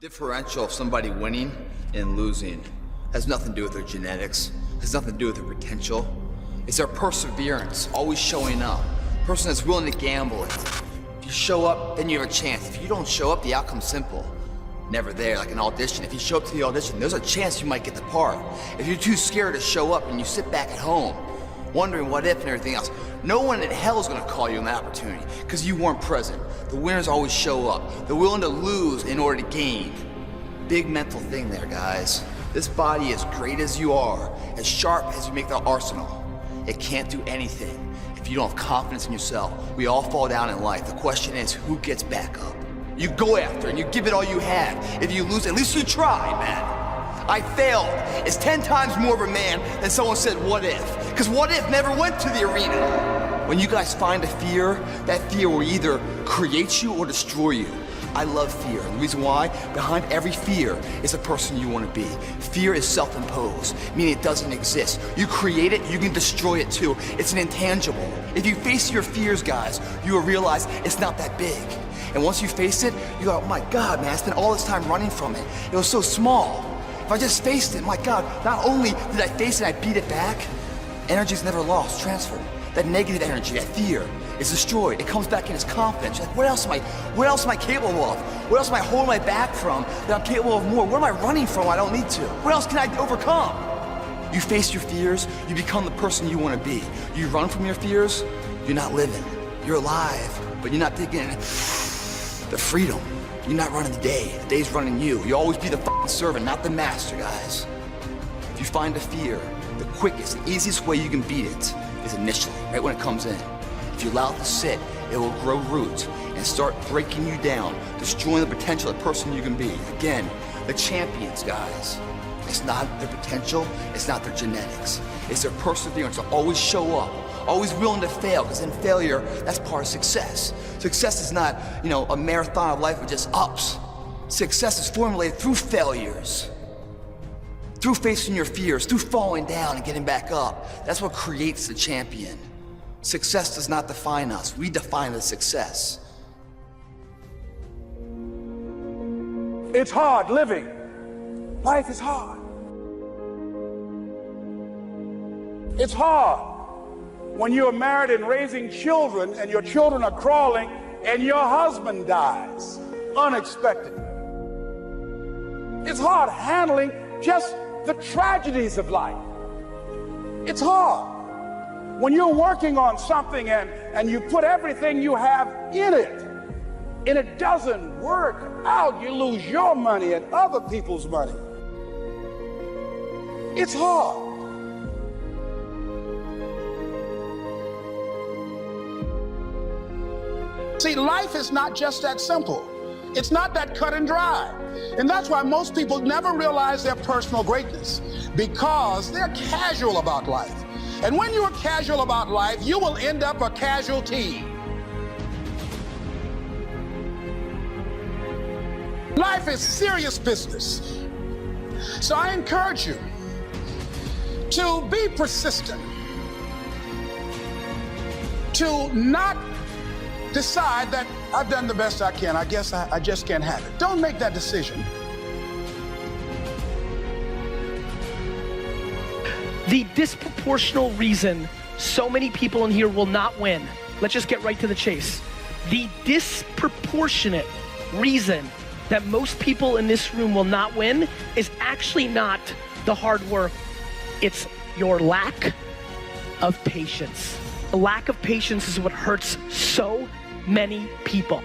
Differential of somebody winning and losing has nothing to do with their genetics, has nothing to do with their potential. It's their perseverance, always showing up. Person that's willing to gamble it. If you show up, then you have a chance. If you don't show up, the outcome's simple. Never there, like an audition. If you show up to the audition, there's a chance you might get the part. If you're too scared to show up and you sit back at home, wondering what if and everything else, no one in hell is gonna call you an opportunity because you weren't present. The winners always show up. They're willing to lose in order to gain. Big mental thing there, guys. This body, as great as you are, as sharp as you make the arsenal, it can't do anything if you don't have confidence in yourself. We all fall down in life. The question is, who gets back up? You go after and you give it all you have. If you lose, at least you tried, man. I failed is 10 times more of a man than someone said, what if? Because what if never went to the arena. When you guys find a fear, that fear will either create you or destroy you. I love fear. The reason why, behind every fear is a person you want to be. Fear is self-imposed, meaning it doesn't exist. You create it, you can destroy it too. It's an intangible. If you face your fears, guys, you will realize it's not that big. And once you face it, you go, oh my God, man, I spent all this time running from it. It was so small. If I just faced it, my God, not only did I face it, I beat it back, energy's never lost, transferred. That negative energy, that fear, is destroyed. It comes back in as confidence. You're like, what else am I capable of? What else am I holding my back from that I'm capable of more? What am I running from I don't need to? What else can I overcome? You face your fears, you become the person you want to be. You run from your fears, you're not living. You're alive, but you're not taking the freedom. You're not running the day. The day's running you. You always be the fucking servant, not the master, guys. If you find a fear, the quickest, the easiest way you can beat it is initially, right when it comes in. If you allow it to sit, it will grow roots and start breaking you down, destroying the potential of the person you can be. Again, the champions, guys. It's not their potential, it's not their genetics. It's their perseverance to always show up, always willing to fail, because in failure, that's part of success. Success is not, a marathon of life with just ups. Success is formulated through failures, through facing your fears, through falling down and getting back up. That's what creates the champion. Success does not define us. We define the success. It's hard living. Life is hard. It's hard when you're married and raising children and your children are crawling and your husband dies unexpectedly. It's hard handling just the tragedies of life. It's hard when you're working on something and you put everything you have in it and it doesn't work out. You lose your money and other people's money. It's hard. See, life is not just that simple. It's not that cut and dry. And that's why most people never realize their personal greatness, because they're casual about life. And when you're casual about life, you will end up a casualty. Life is serious business. So I encourage you to be persistent, to not decide that I've done the best I can. I guess I just can't have it. Don't make that decision. The disproportional reason so many people in here will not win, let's just get right to the chase. The disproportionate reason that most people in this room will not win is actually not the hard work. It's your lack of patience. The lack of patience is what hurts so many people.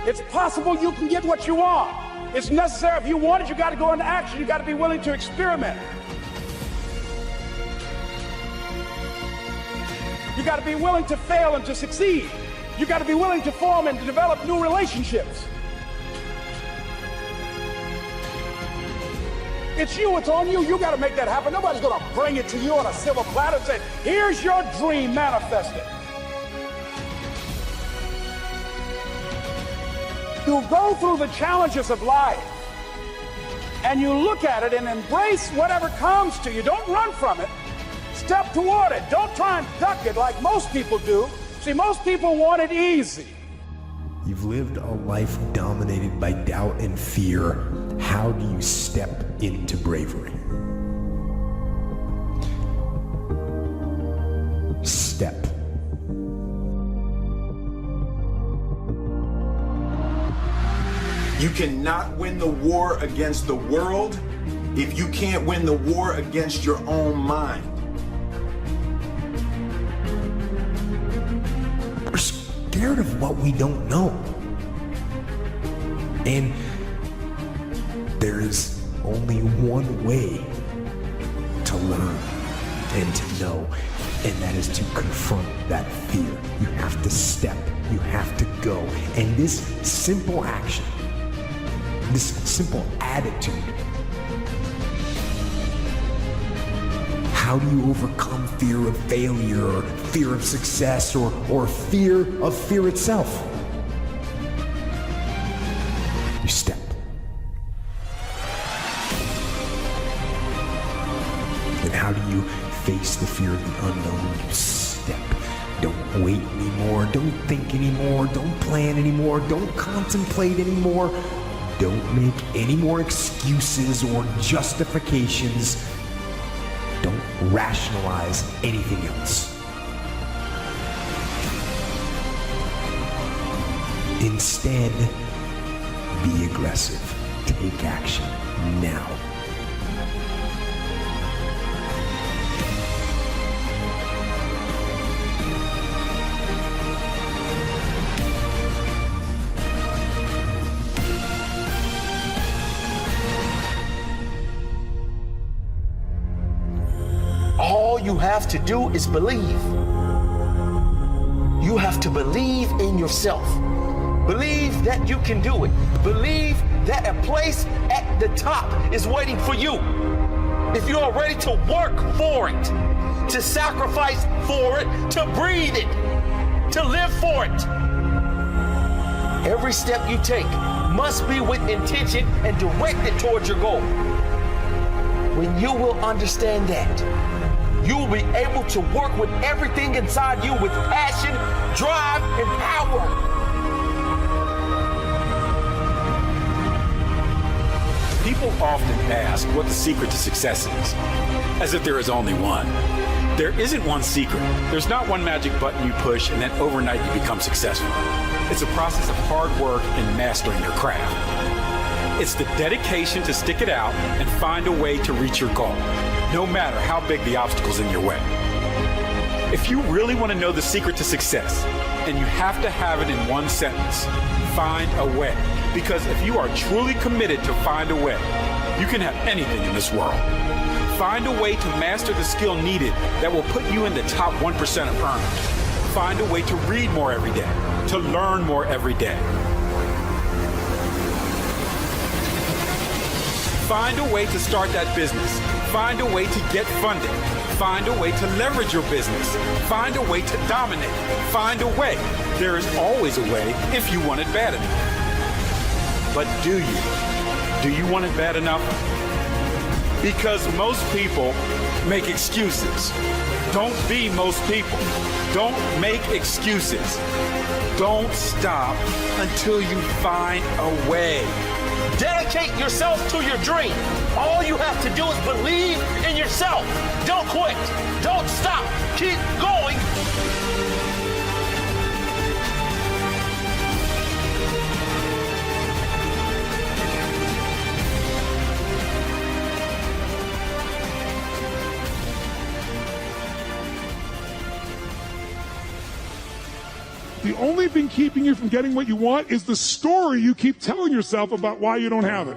It's possible you can get what you want. It's necessary. If you want it, you got to go into action. You got to be willing to experiment. You got to be willing to fail and to succeed. You got to be willing to form and to develop new relationships. It's you, it's on you. You got to make that happen. Nobody's going to bring it to you on a silver platter and say, here's your dream, manifest it. You go through the challenges of life and you look at it and embrace whatever comes to you. Don't run from it. Step toward it. Don't try and duck it like most people do. See, most people want it easy. You've lived a life dominated by doubt and fear. How do you step into bravery? Step. You cannot win the war against the world if you can't win the war against your own mind. We're scared of what we don't know. And there is only one way to learn and to know, and that is to confront that fear. You have to step, you have to go. And this simple action, this simple attitude, how do you overcome fear of failure, or fear of success, or fear of fear itself? You step. And how do you face the fear of the unknown? You step. Don't wait anymore. Don't think anymore. Don't plan anymore. Don't contemplate anymore. Don't make any more excuses or justifications. Don't rationalize anything else. Instead, be aggressive. Take action now. All you have to do is believe. You have to believe in yourself. Believe that you can do it. Believe that a place at the top is waiting for you. If you are ready to work for it, to sacrifice for it, to breathe it, to live for it. Every step you take must be with intention and directed towards your goal. When you will understand that, you will be able to work with everything inside you with passion, drive, and power. People often ask what the secret to success is, as if there is only one. There isn't one secret. There's not one magic button you push and then overnight you become successful. It's a process of hard work and mastering your craft. It's the dedication to stick it out and find a way to reach your goal, no matter how big the obstacles in your way. If you really want to know the secret to success, and you have to have it in one sentence, find a way. Because if you are truly committed to find a way, you can have anything in this world. Find a way to master the skill needed that will put you in the top 1% of earners. Find a way to read more every day, to learn more every day. Find a way to start that business. Find a way to get funded. Find a way to leverage your business. Find a way to dominate. Find a way. There is always a way if you want it bad enough. But do you? Do you want it bad enough? Because most people make excuses. Don't be most people. Don't make excuses. Don't stop until you find a way. Dedicate yourself to your dream. All you have to do is believe in yourself. Don't quit. Don't stop. Keep going. The only thing keeping you from getting what you want is the story you keep telling yourself about why you don't have it.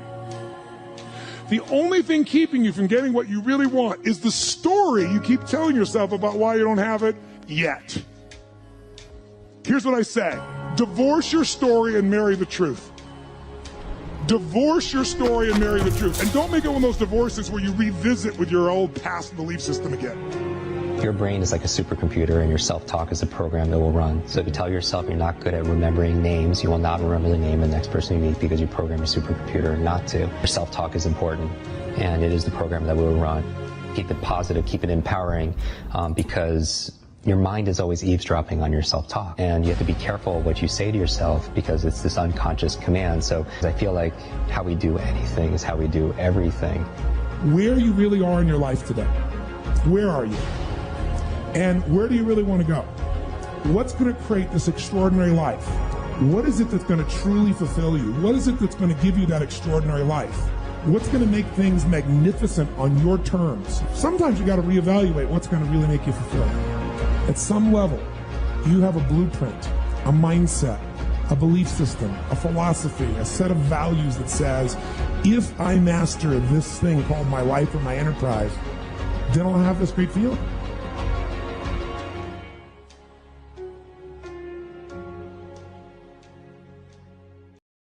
The only thing keeping you from getting what you really want is the story you keep telling yourself about why you don't have it yet. Here's what I say. Divorce your story and marry the truth. Divorce your story and marry the truth. And don't make it one of those divorces where you revisit with your old past belief system again. Your brain is like a supercomputer and your self-talk is a program that will run. So if you tell yourself you're not good at remembering names, you will not remember the name of the next person you meet because you program your supercomputer not to. Your self-talk is important and it is the program that will run. Keep it positive, keep it empowering because Your mind is always eavesdropping on your self-talk, and you have to be careful what you say to yourself because it's this unconscious command. So I feel like how we do anything is how we do everything. Where you really are in your life today, where are you? And where do you really want to go? What's going to create this extraordinary life? What is it that's going to truly fulfill you? What is it that's going to give you that extraordinary life? What's going to make things magnificent on your terms? Sometimes you got to reevaluate what's going to really make you fulfilled. At some level, you have a blueprint, a mindset, a belief system, a philosophy, a set of values that says, if I master this thing called my life or my enterprise, then I'll have this great feeling.